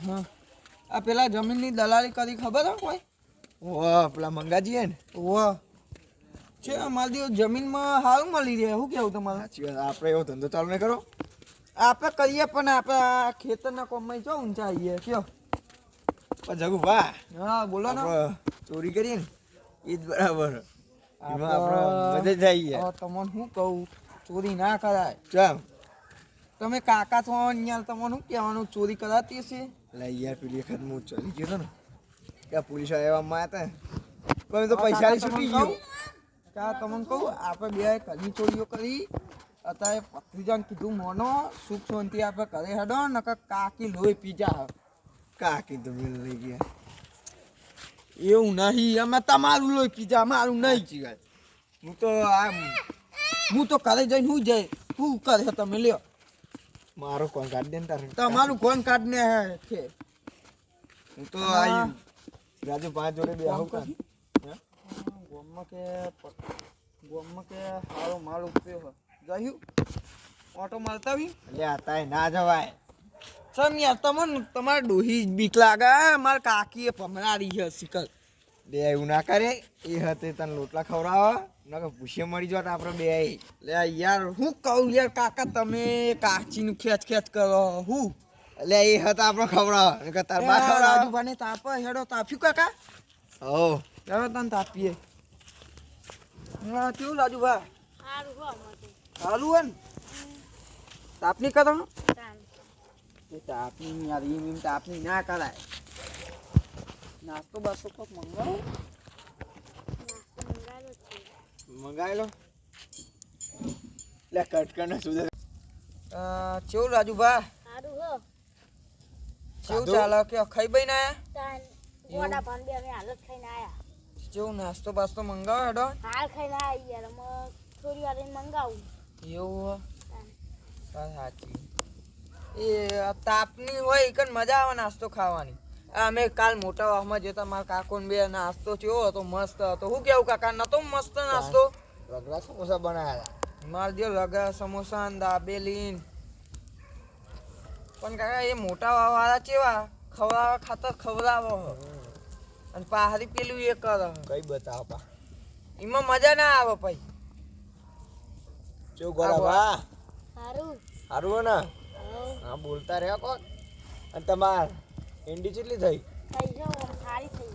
હા આ પેલા જમીનની દલાલી કરી ખબર હે કોઈ? ઓહ પેલા મંગાજી હે ને? ઓહ છે અમારી દિવસ જમીનમાં સારું મળી રહે. શું કેવું તમારે? સાચી વાત. આપણે એવો ધંધો ચાલુ નહીં કરો? આપણે કરીએ પણ આપણે આ ખેતરના કોમમાં જો ઊંચા આવીએ કયો? પણ જગુ વાહ હા બોલો ને. આપણે ચોરી કરીએ ને એ જ બરાબર. એમાં આપણે આપણે મજા જ આવી જાય. તમને શું કહું, ચોરી ના કરાય. ચમ તમે કાકા છો અહીંયા, તમને શું કહેવાનું ચોરી કરાતી હશે? એટલે યાર પેલી વખત હું ચલી ગયો હતો ને ત્યાં પોલીસ આવ્યા હતા પણ તો પૈસા લઈ છૂટી ગયો. ત્યાં તમને કહું આપણે બે કદી ચોરીઓ કરી. અત્યારે ભત્રીજાને કીધું મોનો સુખ શાંતિ આપણે ઘરે હેડો નકર કાકી લોહી પીજા. કાકી તો બિલ લઈ ગયા. એવું નહીં, અમે તમારું લોહી પીજા, મારું નહીં. સાચી વાત. હું તો આમ હું તો ઘરે જઈને હું જાય શું કરે તમે લ્યો. મારો કોણ કાઢ દે ને તારે. તમારું કોણ કાઢને છે? હું તો આવી રાજુ 5 જોડે બે આવું કાઢ. ગોમમાં કે સારો માલ ઉઠ્યો જયું ઓટો મારતા આવી એટલે આતા ના જવાય. સમ યાર તમને તમારે ડોહી બીક લાગે. મારા કાકીએ ભમરાડી છે શિકર. બે એવું ના કરે. એ હતે તને લોટલા ખવડાવે નકર ભૂસે મળી જાત આપણે બે. લે યાર હું કહું યાર કાકા તમે કાચીનું ખેંચ કરો હું. એટલે એ હતા આપણે ખવડાવે નકર તાર બા ખવડાવે. રાજુભાને તાપ હેડો તાપ્યું કાકા? હો હેડો તને તાપીએ. હા કેવું રાજુભા? સારું હે ને? તાપની કરો તાપની યાર એમ તાપની ના કરાય. નાસ્તો બાસ્તો કોક મંગાવો. મંગાવી લો. એટલે કટકણ સુધે કેવું રાજુભા? સારું હો. કેવું ચાલે કે ખાઈ બઈ ના તાન ગોડા પાન બે અમે હાલત ખાઈને આયા. કેવું નાસ્તો બાસ્તો મંગાવો હેડો. હાલ ખાઈને આયા યાર. અમે થોડી વાર રહીને મંગાવું. એવું તાન સાચી. એ તાપની હોય કે મજા આવે નાસ્તો ખાવાની. અમે કાલ મોટા વાહમાં જતા મારા કાકોને બે નાસ્તો થયો હતો મસ્ત હતો. શું કેવું કાકા નતો મસ્ત નાસ્તો? રગડા સમોસા બનાવ્યા. માર જે રગડા સમોસા ને દાબેલી પણ કાકા એ મોટા વાળા ચેવા ખવડાવે ખાતર ખવડાવો અને પહાડી પેલું એ કરે. કઈ બતાવો પા એમાં મજા ના આવે પછી. જો ગોરા વાહ સારું. સારું હો ને? હવ હા બોલતા રહ્યા કોણ. અને તમાર એન્ડી કેટલી થઈ? થઈ જાવ સારી થઈ.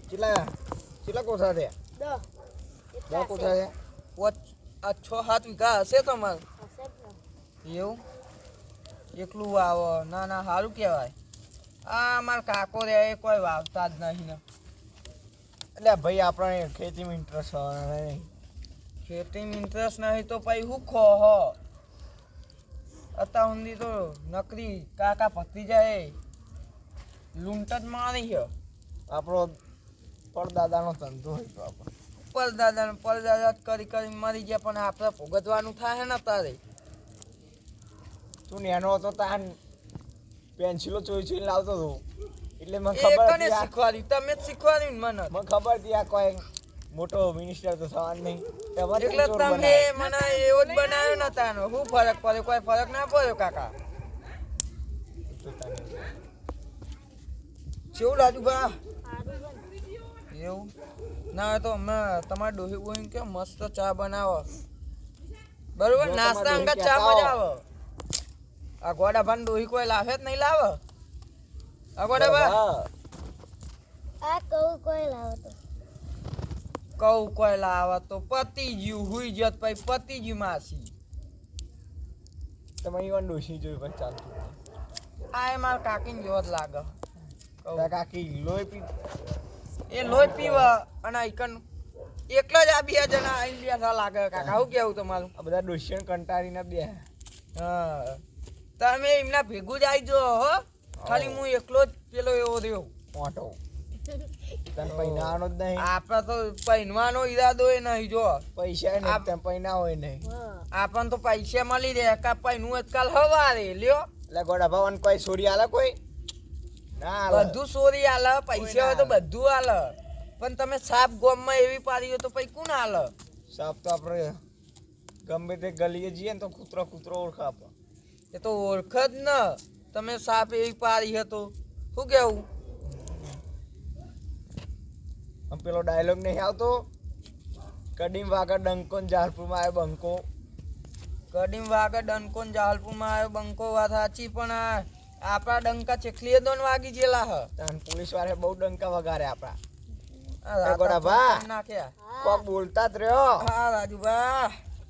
કેટલા કોઠા થયા? 10 10 કોઠા થયા. 6-7 વીઘા હશે તમારે? હશે જ ને. એવું એકલું વાવો ના ના સારું કહેવાય. આ મારા કાકો રે એ કોઈ વાવતા જ નહીં ને. એટલે ભાઈ આપણે ખેતીમાં ઇન્ટરેસ્ટ નહીં. ખેતીમાં ઇન્ટરેસ્ટ નહીં તો પછી શું ખો હો. અત્યાર સુધી તો નકરી કાકા પતી જાય લૂંટ જ મારી છે. આપણો પરદાદાનો ધંધો હોય તો આપણે પરદાદા કરી મરી ગયા પણ આપણે ભોગતવાનું થાય ને તારે. તું નેનો હતો તાન પેન્સિલો ચોઈ લાવતો હતો એટલે મને એ ખબર કને હતી શીખવાડ્યું? તમે જ શીખવાડ્યું ને મને. મને ખબર હતી આ કોઈ મોટો મિનિસ્ટર તો થવાનું નહીં. તમારે એટલે ચોર તમે બનાવ્યો. મને એવો જ બનાવ્યો ને તાનો. શું ફરક પડ્યો? કોઈ ફરક ના પડ્યો કાકા. તો તને કેવું રાજુભા? સારું હો ને. એવું ના હોય તો અમે તમારે ડોહી બોહીને કે મસ્ત ચા બનાવો બરોબર. જો નાસ્તા તમારે અંગત ડોહી ચા કહેતા મજા આવે. આ ગોડા ભાન ડોહી કોઈ લાવે જ નહીં લાવે. આ ગોડા ભા હા. આ કહું કોઈ લાવો તો. કહું કોઈ લાવે તો પતી ગયું. હુઈ જત પછી પતી ગયું માસી. તમે ઈવન ડોસી જોઈ પણ ચાલતું. આ એ મારા કાકીને જેવો જ લાગે. તારા કાકી લોહી પી એ લોહી પીવા અને આઈકન એકલા જ આ બે જણા આઈને બેઠા લાગે કાકા. શું કેવું તમારું? આ બધા ડોસિયન કંટાળીને બે હા તમે એમના ભેગું જ આવી જો હો. ખાલી હું એકલો જ પેલો એવો રહ્યો મોટો તને પૈનાવાનો જ નહીં. આપડે તો પહેરવાનો ઈરાદો એ નહીં. જો પૈસા નહીં તને પૈના હોય નહીં. હા આપણને તો પૈસા મળી રહે કા પહેરવું જ કાલ હવારે લ્યો. એટલે ગોડા ભાવન કોઈ છોડી આલે કોઈ ના આલે. બધું ચોરી આલે. પૈસા હોય તો બધું આલે પણ તમે સાપ ગોમમાં એવી પાડી હોય તો પછી કોણ આલે? સાપ તો આપણે ગમે તે ગલીએ જઈએ ને તો કૂતરો ઓળખા આપણે. એ તો ઓળખ જ ન. તમે સાપ એવી પારી હતો શું કેવું? આમ પેલો ડાયલોગ નહીં આવતો, કડીમ વાગર ડંકો ને જારપુરમાં આવ્યો બંકો. કડીમ વાગે ડંકો ને જાલપુરમાં આવ્યો બંકો, વાત સાચી, પણ આપણા ડંકા ચેખલીએ દોન વાગી ગયેલા હ. પોલીસ વાળે બહુ ડંકા વગાડે આપણા. આ રાતા ગોડાભા. ફોન નાખ્યા. કોક બોલતા જ રહ્યો. હા રાજુભા,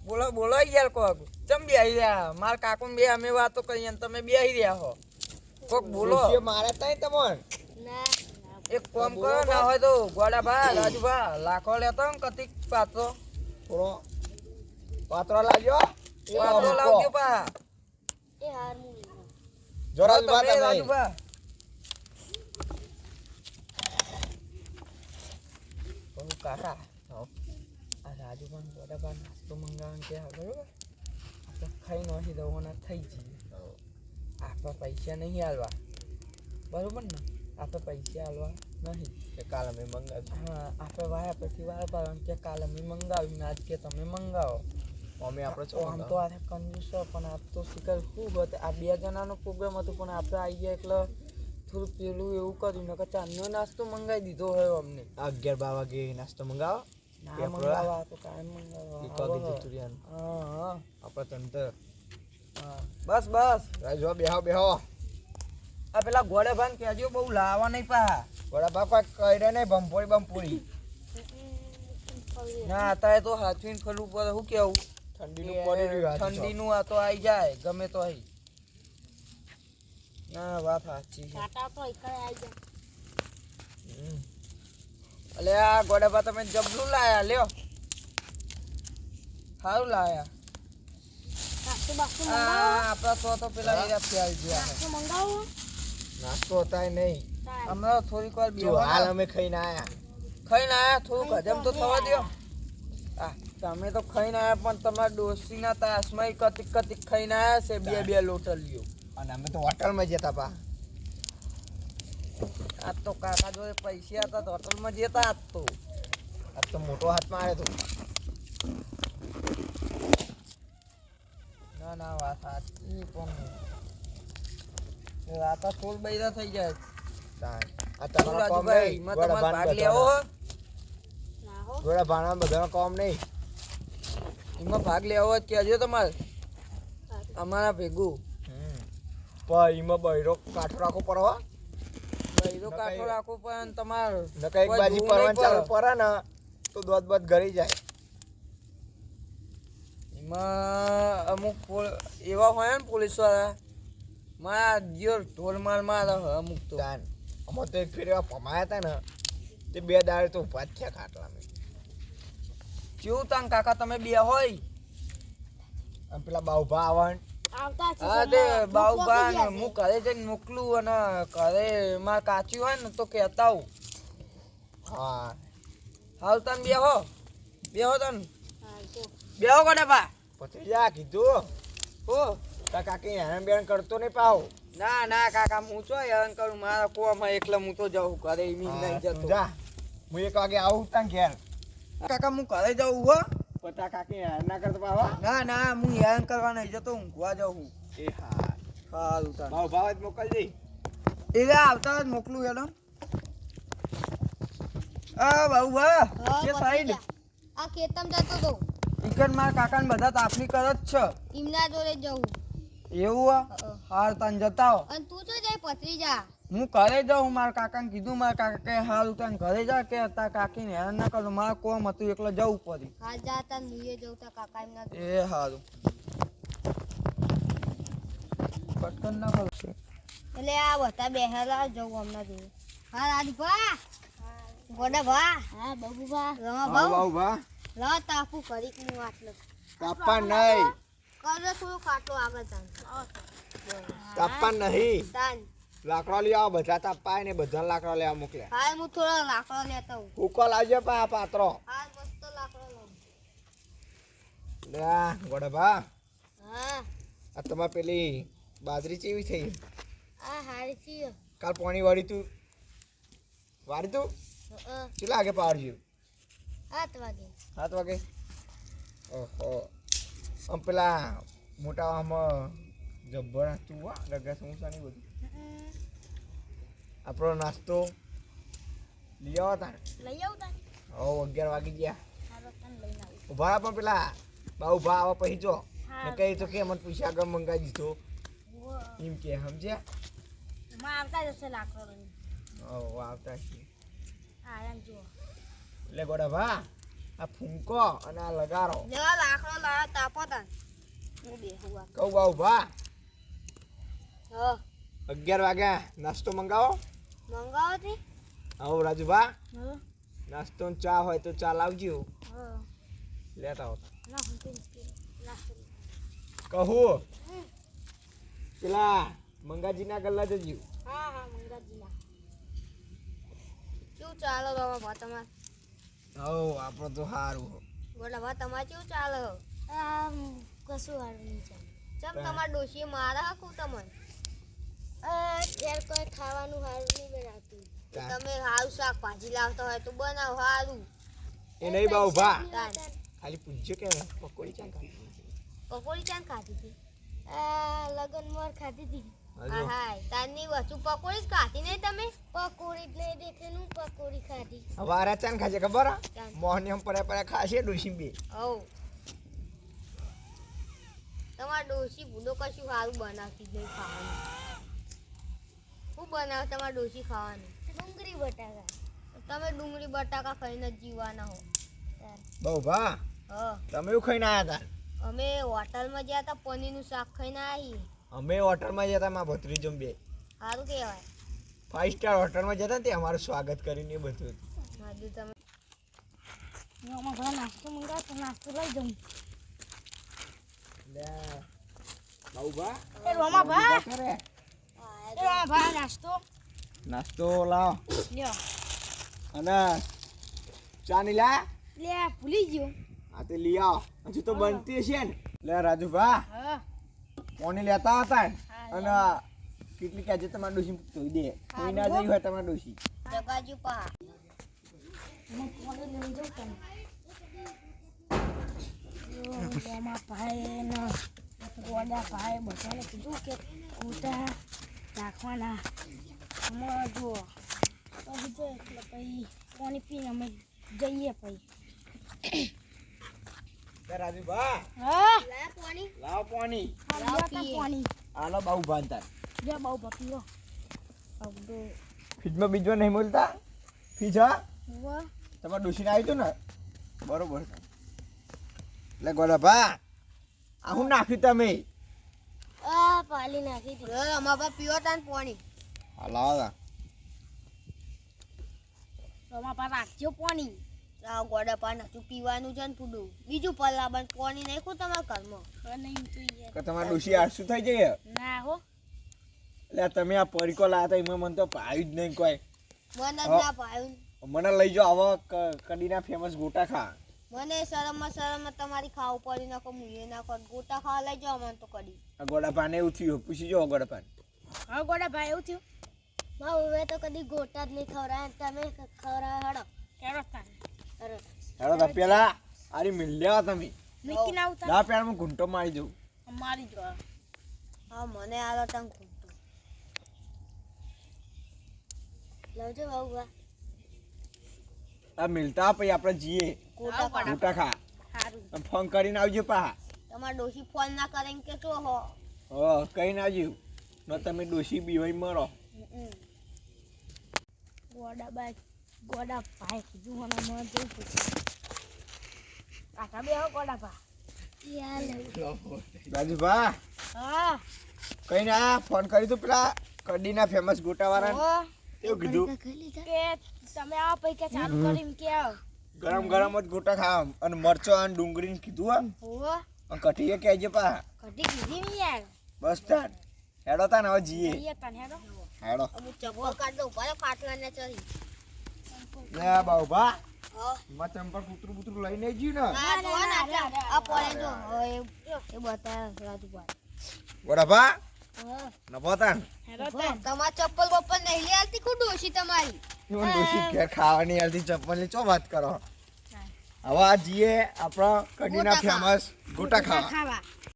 બોલો બોલો યાર કોક. ચમ બેહી રહ્યા? માર કાકુ બે અમે વાતો કરીએ ને તમે બેહી રહ્યા હો. કોક બોલો. ડોશીએ મારે તઈ તમોન. ના એક કામ કરો, ના હોય તો ગોડાભા રાજુભા લાખો લેતો ને કતિક પાત્રો. થોડો પાત્રો લાગ્યો. પાત્રો લાવજો પા. એ હારું જોરા તમે વાત રાજુભા. કહું કાકા, આ રાજુભા ને ગોડાભા નાસ્તો મંગાવવાનું ક્યાં બરોબર? આપણે ખાઈ નાખી દવાના થઈ જઈએ. આપણે પૈસા નહીં હાલવા બરોબર ને? આપણે પૈસા હાલવા નહીં. કે કાલ અમે મંગાવ્યું. હા, આપણે વાયા પછી વાયા પાડવાનું કે કાલ અમે મંગાવ્યું ને આજ કે તમે મંગાવો. અમે આપણે આમ તો આ કંજૂસ છે, પણ આ તો શિકાર ખૂબ હતો. આ 2 જણાનો પ્રોગ્રામ હતો, પણ આપણે આવી ગયા એટલે થોડું પેલું એવું કર્યું ને કે ચાંદનો નાસ્તો મંગાવી દીધો હોય અમને. 11-12 વાગે નાસ્તો મંગાવો. ના મંગાવા તો કાયમ મંગાવા. એક વાગે જતું રહ્યાનું. હા હા આપણે તંતર હા, બસ બસ. જો બેહો બેહો. આ પેલા ગોળેભાન કહેજો બહુ લાવવા નહીં પા. વડાપા કોઈ કરે નહીં, બંપોળી બંપોળી. ના અત્યારે તો હાથવીને ફરવું પડે. શું કેવું? ઠંડીનું પડી રહ્યું આજે તો. ઠંડીનું આ તો આવી જાય ગમે તો અહીં. ના વાત સાચી છે. કાટા તો એકડે આવી જાય. અલે આ ગોડાભા તમે જબલું લાયા લ્યો. સારું લાયા. નાસ્તો બાસ્તો આ મંગાવો. આપણા તો પેલા હીરા ફેલ ગયા છે. નાસ્તો મંગાવો. નાસ્તો હતા નહીં. હમણાં થોડીક વાર જો હાલ બેહો. અમે ખાઈને આયા. ખાઈને આયા થોડુંક હજમ તો થવા દ્યો. આ તમે તો ખાઈને આયા, પણ તમારા ડોશીના તાસમાં કતિક કતિક ખાઈને આયા છે. 2 લોટલીઓ. અને અમે તો હોટલમાં જતા પા. આજ તો કાકા જોડે પૈસા હતા તો હોટલમાં જતા આજ તો. આજ તો મોટો હાથમાં આવ્યો તો. ના ના વાત સાચી, પણ રાતા સોલ બૈરા થઈ જાય. આ તમારો કોમ રાજુભાઈ, નહીં. એમાં તમારે ભાગ લેવો હો? ના હો. ગોળા ભાણા બધાનો કોમ નહીં. એમાં ભાગ લેવો હોય તો કહેજો તમારે અમારા ભેગું. પણ એમાં બૈરો કાઠો રાખવો પડે હો. બૈરો કાઠો રાખવો પણ તમારે નકા એક બાજી પરવાન ચાલુ પડે ને તો દોત બત ઘરી જાય. એમાં અમુક એવા હોય ને પોલીસ વાળા, મારા દિયોર ઢોલ માર મારે અમુક તો. તાન અમે તો એક ફેર એવા પમાયા હતા ને તે 2 દાડે તો ઉભા જ થયા ખાટલામાં. કેવું તાન કાકા તમે બે હોય? અને પેલા બાઉભા આવન. આવતા છે. હા તે બાઉબા ને હું ઘરે જઈને મોકલું, અને ઘરે માર કાચી હોય ને તો કહેતા હું. હા હાલ તાન બેહો તાન હા તો બેહો ગોડાભા. પછી જા કીધું હો તા કાકી હેરાન બેરાન કરતો નહીં પાવ. ના ના કાકા હું છો હેરાન કરું? મારા કુવામાં એકલા હું તો જાઉં ઘરે એમ નહીં જતો. જા હું 1 વાગે આવું તાન ઘેર. કાકા હું ઘરે જાઉં હો. પતા કાકી હેરાન ના કરતો પાવા. ના ના હું હેરાન કરવા નહીં જતો, ઊંઘવા જાઉં. એ હા સારું તાન બાઉભા જ મોકલજે. એલા આવતા જ મોકલું હેડો. આ બાઉભા કે સાઈડ આ ખેતમ જતો તો ટિકટ મારા કાકાને બધા તાપની કરે જ છે. ઈમના જોડે જવું. એવું આ? હાલ તાન જતા હો. અને તું તો જાય પથરી જા. હું ઘરે જાઉં. મારા કાકાને કીધું, મારા કાકા કે હાલ તાન ઘરે જા, કે તાર કાકીને હેરાન ના કરો. મારા કોમ હતું એટલે જવું પડ્યું. હાલ જા તાર મુએ જવું તા કાકા એમના જોડે. એ હારું પટકન ના કરશે. એટલે આ બધા બેહેલા જવું હમણાં જોડે. હા રાજભા. ગોડાભા. હા બાબુભા. રમા ભાવ. બાઉભા લા તાપુ કરી હું આટલો. તાપા નહીં. કરો થોડું ખાટલો આગળ તાન. તાપા નહીં. તાન. લાકડા લઈ આવો. બધા તાપાય ને બધા લાકડા લેવા મોકલ્યા. હાલ હું થોડો લાકડો લેતો હું. હુકો લાવજો પા પાત્રો. હાલ મસ્ત લાકડો લઉં. લે આ ગોડાભા હા આ તમારે પેલી બાજરી ચેવી થઈ? આ હારી છીએ. કાલ પાણી વાળી તું કેટલા વાગે પાડજો? 8 વાગે. 7 વાગે. ઓહો આમ પેલા મોટા આમાં જબ્બર નાસ્તું હો રગા સમોસા ને બધું આપણો નાસ્તો લઈ આવો તાણ લઈ આવું તાન 11 વાગી ગયા હાલો તાન લઈને આવું ઉભા પણ પેલા બા ઉભા આવા પછી જો ને કઈ તો કે મને પૈસા આગળ મંગાવી દીધો એમ કે સમજ્યા માં આવતા જશે લાકડો લઈને આવતા છીએ હા એમ જુઓ એટલે ગોડા ભા આ ફૂંકો અને આ લગારો લેવા લાકડો લાવા તાપો તાન હું બેહું આ કહું બા ઉભા હા 11 વાગ્યા નાસ્તો મંગાવો મંગાવો થી આવો રાજુભા હા નાસ્તો ને ચા હોય તો ચા લાવજો હા લેતા આવો ના હું તો નાસ્તો કહું પેલા મંગાજીના ગલ્લા જજો હા હા મંગાજીના શું ચાલો તમારા ભા તમાર આપણો તો સારું બોલા ભા તમાર કેવું ચાલે આ કશું હારું નહીં ચાલે ચમ તમાર ડોશી મારા હકું તમને યાર કોઈ ખાવાનું હારું નહીં બનાવતું તમે હારું શાકભાજી લાવતા હોય તો બનાવો હારું એ નહીં બા ઉભા તાન ખાલી પૂછજો કે પકોડી ચા ખાધી પકોડી ચાન ખાધી હતી લગન મોર ખાધી હતી હજુ હાય તારની વસ્તુ પકોડી જ ખાધી નહીં તમે પકોડી જ નહીં દેખેનું પકોડી ખાધી વારા ચાન ખાજે ખબર ચાન. મોહની હમ પડે ખાશે ડોસી બે હવ તમાર ડોશી ભૂલો કશું સારું બનાવતી જ નહીં ખાવાનું શું બનાવે તમાર ડોશી ખાવાનું ડુંગળી બટાકા તમે ડુંગળી બટાકા ખાઈને જ જીવવાના હો બહુ ભા હ તમે એવું ખાઈને આવ્યા હતા અમે હોટલમાં ગયા હતા પનીરનું શાક ખાઈને આવી અમે હોટલમાં જતા મારા ભત્રીજો બે સારું કહેવાય 5 સ્ટાર હોટલમાં જતા ને તે અમારું સ્વાગત કરીને એ બધું માધુ તમે અમારા ઘરે નાસ્તો મંગાવો તો નાસ્તો લઈ જાઉં લે બહુ ભા એ રોમા ભા કરે એ રોમા ભા નાસ્તો નાસ્તો લાવ લ્યો અને ચા ની લા લે ભૂલી ગયો આ તે લઈ આવ હજુ તો બનતી છે ને લે રાજુભા હા કોની લેતા હતા ને હા, અને કેટલી કે આજે તમારા ડોસી ધોઈ દે કોઈ ના જઈ હોય તમારા ડોસી જગાજુ પા હું કોને લઈ જાઉં તને રોમા ભાઈ ને ગોડા ભાઈ બધાને કીધું કે ઉતા રાખવાના અમે જુઓ પછી જો એટલે પછી પાણી પીને અમે જઈએ પછી લે રાજુભા હા લે પાણી લાવ પાણી પાણી આલો બહુ બાંધતા લે બહુ પીવો અબડો ફ્રીજમાં બીજમાં નહીં મળતા ફ્રીજ હા વાહ તમારા ડોસીને આવી હતું ને બરોબર એટલે ગોડાભા આ હું નાખ્યું તમે આ પાલી નાખી દીધી અમારા પીવો તાન પાણી હા લાવો અમારા રાખજો પાણી આ ગોડા પાન હજુ પીવાનું છે ને પૂડું બીજું પલ્લા બન પાણી નાખ્યું તમારા ઘરમાં નહીં તો કે તમારા ડોસી આળસુ થઈ જાય ના હો એટલે તમે આ પરિકો લાયા હતા એમાં મને તો પાયું જ નહીં કોઈ મને જ હા. ના પાયું મને લઈ જાઓ આવા કડીના ફેમસ ગોટા ખા મને શરમમાં તમારી ખાવું પડી નાખો મુએ નાખો ગોટા ખાવા લઈ જાઓ મને તો કડી આ ગોડાપાને એવું થયું પૂછી જો ગોડાપાન હા ગોડા ભાઈ એવું થયું માં હવે તો કદી ગોટા જ નહીં ખવડાય તમે ખવડાય હેડો હેડો તો પેલા આરી મિલ લેવા તમે મિકી ના ઉતાર લા પેલા હું ઘૂંટો મારી દઉં મારી જો હા મને આલો તંગ ખૂટતો લવજો બાબા આ મિલતા પછી આપણે જઈએ ગોટા પડા ગોટા ખા સારું આમ ફોન કરીને આવજો પા તમાર ડોશી ફોન ના કરે કે તો હો કહીને આવજો ન તમે ડોસી બીવાઈ મરો ગોડા ભાઈ કીધું મને મન જવું પૂછે કાકા બે હો ગોડા ભા રાજુભા હા કહીને આ ફોન કરી તું પેલા કડીના ફેમસ ગોટા વાળા એવું કીધું કે તમે આ પૈકા ચાલુ કરીને કે આવ ગરમ ગરમ જ ગોટા ખાવા અને મરચો અને ડુંગળી ને કીધું આમ હો અને કઢીએ કહેજે પા કઢી કીધી ની યાર બસ તાન હેડો તાન હવે જઈએ એ તને હેડો હેડો અમુ ચપ્પલ કાઢ દો પાછો કાટલા ને ચડી લે બાઉભા હા માં ચંપલ કૂતરું લઈને જ્યું ને આ જો ના આ પોરે જો એ બતા રાજુભાઈ ગોડાભા હા નભો તાન તમાર ચપ્પલ બપ્પલ નહીં લે આલતી કુ ડોશી તમારી હું ડોસી ઘેર ખાવાની આલતી ચંપલ ની ચો વાત કરો હવે આ જઈએ આપણા કડીના ગોટા ફેમસ ગોટા ખાવા ખાવા